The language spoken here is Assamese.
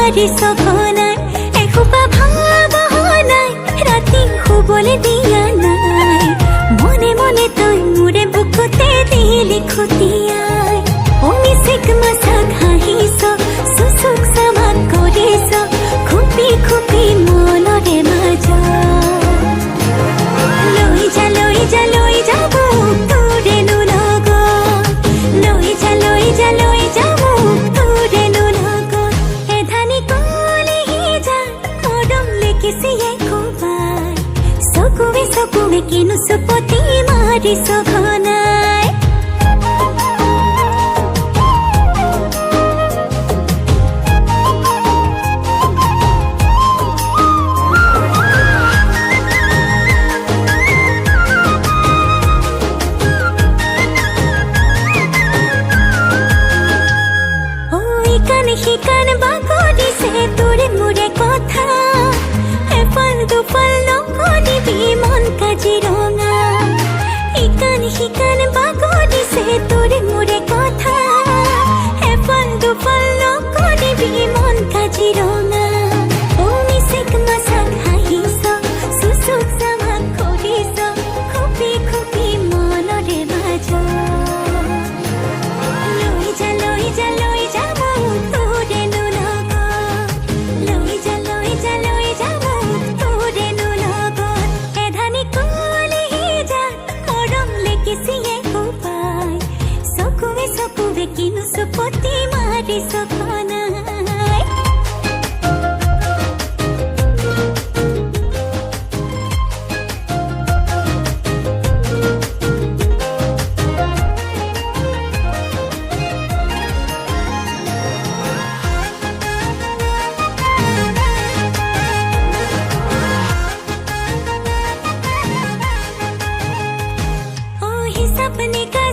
मारी सघनाय एखोपा भावनाय राति शुबले दिया नाय मने मने तई मोरे बुकुते दिली खुटियाय मिसिक मासाक हाहिस सुसुक सामाक करिस खुपी खुपी मनरे माझा লৈ যা মোক তোৰেনো লগত লৈ যা মোক তোৰেনো লগত এধানি কলিহি যা মৰম লেকিছি একোবাৰ চকুৱে কিনো চুপতি মাৰিছ ঘনাই শিকান বাগৰিছে তোৰে মোৰে কথা এফাল দুফাল নকৰিবি মন কাজিৰঙা শিকান বাগৰিছে তোৰে মোৰে কথা এফাল দুফাল নকৰিবি মন কাজিৰঙা মিচিক মাছাক হাঁহিছ চুচুক চামাক কৰিছ খুপি খুপি মনৰে বাজ লৈ যা মোক তোৰেনো লগত লৈ যা মোক তোৰেনো লগত এধানি কলিহি যা মৰম লেকিছি একোপাই চকুৱে কিনো চুপতি মাৰিছ ঘনাই सपने का